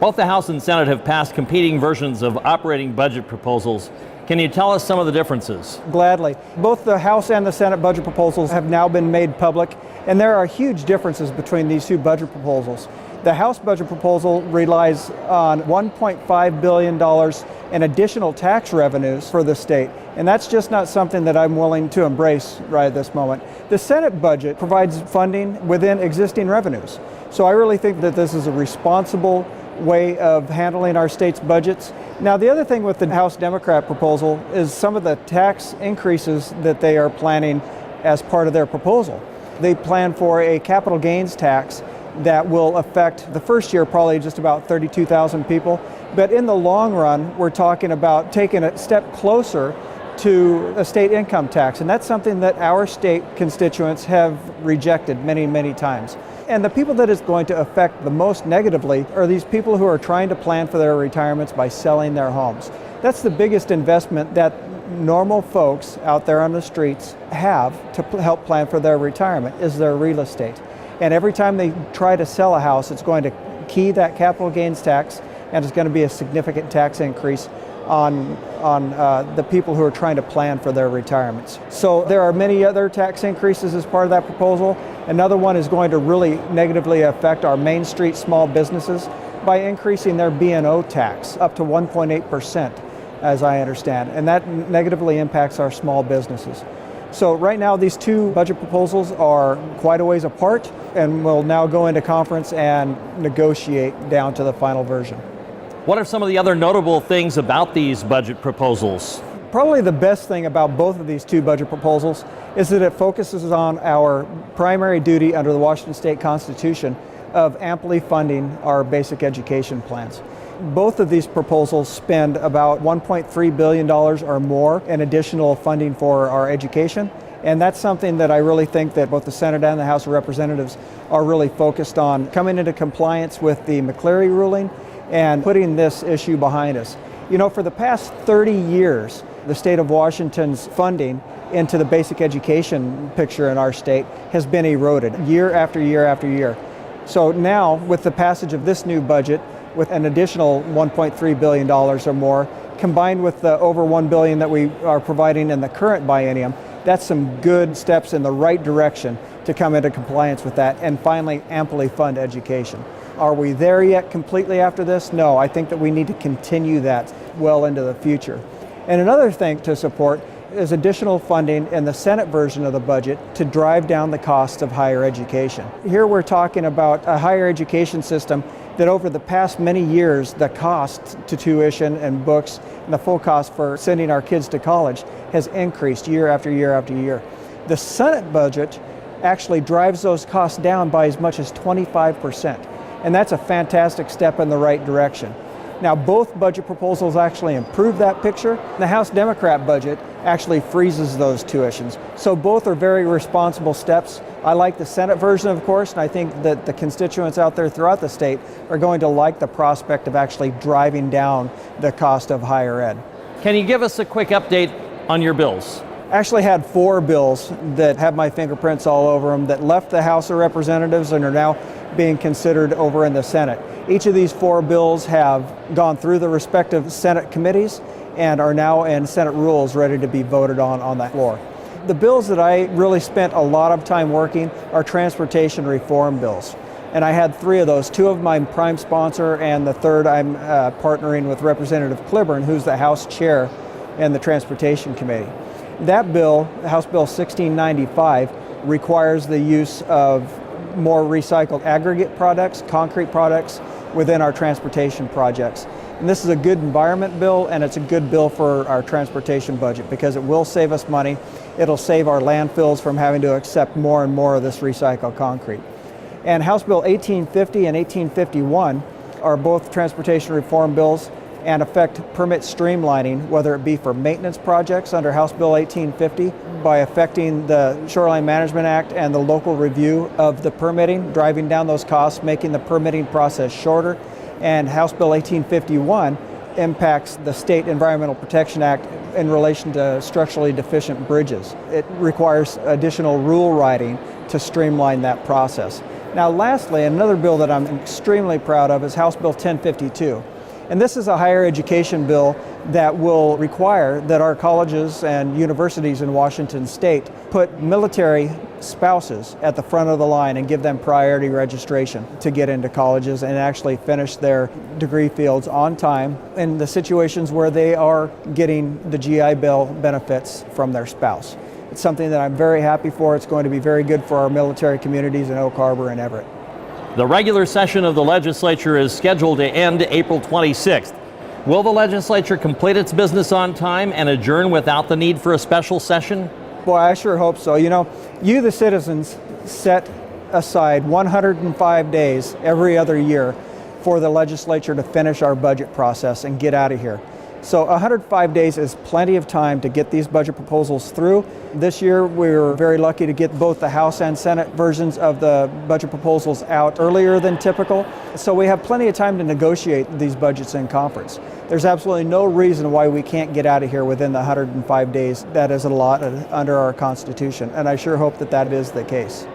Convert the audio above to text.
Both the House and Senate have passed competing versions of operating budget proposals. Can you tell us some of the differences? Gladly. Both the House and the Senate budget proposals have now been made public, and there are huge differences between these two budget proposals. The House budget proposal relies on $1.5 billion in additional tax revenues for the state, and that's just not something that I'm willing to embrace right at this moment. The Senate budget provides funding within existing revenues, so I really think that this is a responsible way of handling our state's budgets. Now, the other thing with the House Democrat proposal is some of the tax increases that they are planning as part of their proposal. They plan for a capital gains tax that will affect the first year probably just about 32,000 people. But in the long run, we're talking about taking a step closer to a state income tax. And that's something that our state constituents have rejected many, many times. And the people that it's going to affect the most negatively are these people who are trying to plan for their retirements by selling their homes. That's the biggest investment that normal folks out there on the streets have to help plan for their retirement, is their real estate. And every time they try to sell a house, it's going to key that capital gains tax, and it's going to be a significant tax increase on the people who are trying to plan for their retirements. So there are many other tax increases as part of that proposal. Another one is going to really negatively affect our Main Street small businesses by increasing their B&O tax up to 1.8%, as I understand, and that negatively impacts our small businesses. So right now these two budget proposals are quite a ways apart, and we'll now go into conference and negotiate down to the final version. What are some of the other notable things about these budget proposals? Probably the best thing about both of these two budget proposals is that it focuses on our primary duty under the Washington State Constitution of amply funding our basic education plans. Both of these proposals spend about $1.3 billion or more in additional funding for our education. And that's something that I really think that both the Senate and the House of Representatives are really focused on coming into compliance with the McCleary ruling and putting this issue behind us. You know, for the past 30 years, the state of Washington's funding into the basic education picture in our state has been eroded year after year after year. So now, with the passage of this new budget, with an additional $1.3 billion or more, combined with the over $1 billion that we are providing in the current biennium, that's some good steps in the right direction to come into compliance with that and finally amply fund education. Are we there yet completely after this? No, I think that we need to continue that well into the future. And another thing to support is additional funding in the Senate version of the budget to drive down the cost of higher education. Here we're talking about a higher education system that over the past many years, the cost to tuition and books and the full cost for sending our kids to college has increased year after year after year. The Senate budget actually drives those costs down by as much as 25%. And that's a fantastic step in the right direction. Now, both budget proposals actually improve that picture. The House Democrat budget actually freezes those tuitions. So both are very responsible steps. I like the Senate version, of course, and I think that the constituents out there throughout the state are going to like the prospect of actually driving down the cost of higher ed. Can you give us a quick update on your bills? I actually had 4 bills that have my fingerprints all over them that left the House of Representatives and are now being considered over in the Senate. Each of these 4 bills have gone through the respective Senate committees and are now in Senate rules ready to be voted on that floor. The bills that I really spent a lot of time working are transportation reform bills. And I had 3 of those. 2 of them I'm prime sponsor, and the third I'm partnering with Representative Cliburn, who's the House Chair in the Transportation Committee. That bill, House Bill 1695, requires the use of more recycled aggregate products, concrete products, within our transportation projects. And this is a good environment bill, and it's a good bill for our transportation budget because it will save us money. It'll save our landfills from having to accept more and more of this recycled concrete. And House Bill 1850 and 1851 are both transportation reform bills and affect permit streamlining, whether it be for maintenance projects under House Bill 1850 by affecting the Shoreline Management Act and the local review of the permitting, driving down those costs, making the permitting process shorter. And House Bill 1851 impacts the State Environmental Protection Act in relation to structurally deficient bridges. It requires additional rule writing to streamline that process. Now lastly, another bill that I'm extremely proud of is House Bill 1052. And this is a higher education bill that will require that our colleges and universities in Washington state put military spouses at the front of the line and give them priority registration to get into colleges and actually finish their degree fields on time in the situations where they are getting the GI Bill benefits from their spouse. It's something that I'm very happy for. It's going to be very good for our military communities in Oak Harbor and Everett. The regular session of the legislature is scheduled to end April 26th. Will the legislature complete its business on time and adjourn without the need for a special session? Boy, I sure hope so. You know, you, the citizens, set aside 105 days every other year for the legislature to finish our budget process and get out of here. So 105 days is plenty of time to get these budget proposals through. This year we were very lucky to get both the House and Senate versions of the budget proposals out earlier than typical. So we have plenty of time to negotiate these budgets in conference. There's absolutely no reason why we can't get out of here within the 105 days that is allotted under our Constitution, and I sure hope that that is the case.